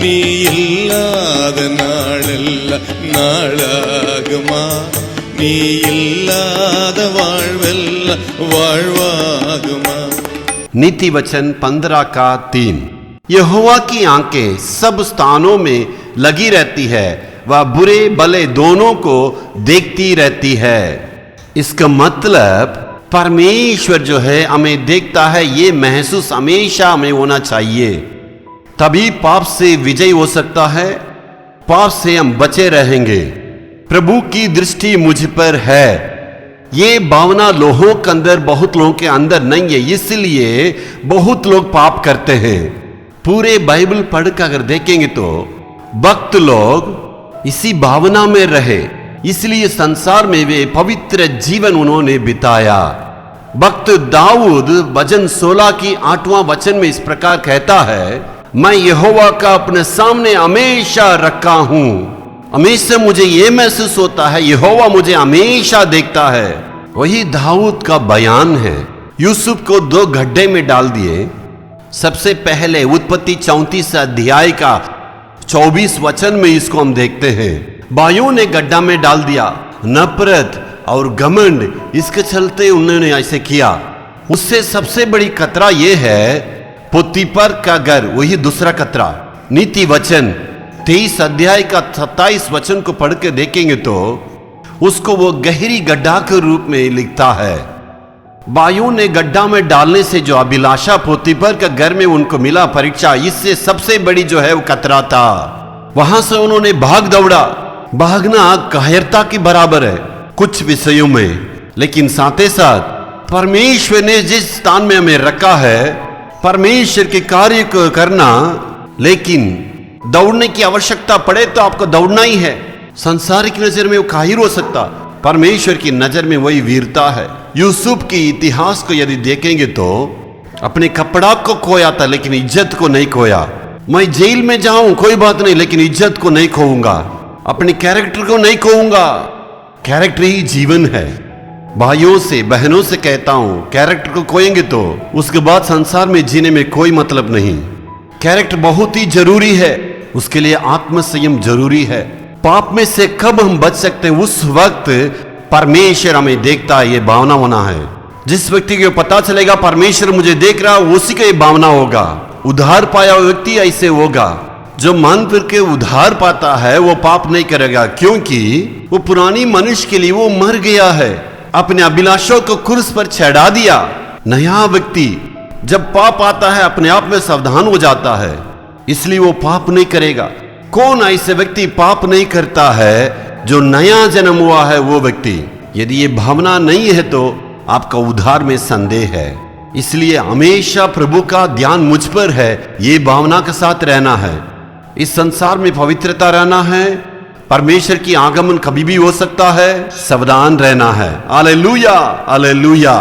நீ இல்லாத நாளெல்லாம் நாளாகுமா? நீ இல்லாத வாழ்வெல்லாம் வாழ்வாகுமா? नीति वचन 15 का 3। यहोवा की आंखें सब स्थानों में लगी रहती है, वह बुरे भले दोनों को देखती रहती है। इसका मतलब परमेश्वर जो है हमें देखता है, ये महसूस हमेशा हमें होना चाहिए। तभी पाप से विजय हो सकता है, पाप से हम बचे रहेंगे। प्रभु की दृष्टि मुझ पर है, ये भावना लोगों के अंदर, बहुत लोगों के अंदर नहीं है, इसलिए बहुत लोग पाप करते हैं। पूरे बाइबल पढ़कर अगर देखेंगे तो भक्त लोग इसी भावना में रहे, इसलिए संसार में वे पवित्र जीवन उन्होंने बिताया। भक्त दाऊद भजन 16 की 8वां वचन में इस प्रकार कहता है, मैं यहोवा का अपने सामने हमेशा रखा हूं। हमेशा मुझे यह महसूस होता है यहोवा मुझे हमेशा देखता है। वही दाऊद का बयान है। यूसुफ को 2 गड्ढे में डाल दिए। सबसे पहले उत्पत्ति 34 अध्याय का 24 वचन में इसको हम देखते हैं। भाइयों ने गड्ढा में डाल दिया, नफरत और घमंड, इसके चलते उन्होंने ऐसे किया। उससे सबसे बड़ी खतरा यह है पोतीफर का घर, वही दूसरा खतरा। नीति वचन 23 अध्याय का 27 वचन को पढ़ के देखेंगे तो उसको वो गहरी गड्ढा के रूप में लिखता है। भाइयों ने गड्ढा में डालने से जो अभिलाषा पोतीफर का घर में उनको मिला परीक्षा, इससे सबसे बड़ी जो है वो खतरा था। वहां से उन्होंने भाग दौड़ा। भागना कायरता के बराबर है कुछ विषयों में, लेकिन साथ ही साथ परमेश्वर ने जिस स्थान में हमें रखा है, परमेश्वर के कार्य को करना, लेकिन दौड़ने की आवश्यकता पड़े तो आपको दौड़ना ही है। संसार की नजर में वो काहिर हो सकता, परमेश्वर की नजर में वही वीरता है। यूसुफ की इतिहास को यदि देखेंगे तो अपने कपड़ा को खोया था, लेकिन इज्जत को नहीं खोया। मैं जेल में जाऊं कोई बात नहीं, लेकिन इज्जत को नहीं खोऊंगा, अपने कैरेक्टर को नहीं खोऊंगा। कैरेक्टर ही जीवन है। भाइयों से बहनों से कहता हूं, कैरेक्टर को खोएंगे तो उसके बाद संसार में जीने में कोई मतलब नहीं। कैरेक्टर बहुत ही जरूरी है, उसके लिए आत्म संयम जरूरी है। पाप में से कब हम बच सकते हैं? उस वक्त परमेश्वर हमें देखता है, ये भावना होना है। जिस व्यक्ति को पता चलेगा परमेश्वर मुझे देख रहा, उसी का ये भावना होगा। उद्धार पाया हुआ व्यक्ति ऐसे होगा। जो मन फिर के उद्धार पाता है वो पाप नहीं करेगा, क्योंकि वो पुरानी मनुष्य के लिए वो मर गया है, अपने अभिलाषों को क्रूस पर चढ़ा दिया। नया व्यक्ति जब पाप आता है अपने आप में सावधान हो जाता है, इसलिए वो पाप नहीं करेगा। कौन ऐसे व्यक्ति पाप नहीं करता है? जो नया जन्म हुआ है वो व्यक्ति। यदि ये भावना नहीं है तो आपका उद्धार में संदेह है। इसलिए हमेशा प्रभु का ध्यान मुझ पर है, ये भावना के साथ रहना है। इस संसार में पवित्रता रहना है। परमेश्वर की आगमन कभी भी हो सकता है, सावधान रहना है। Hallelujah, hallelujah.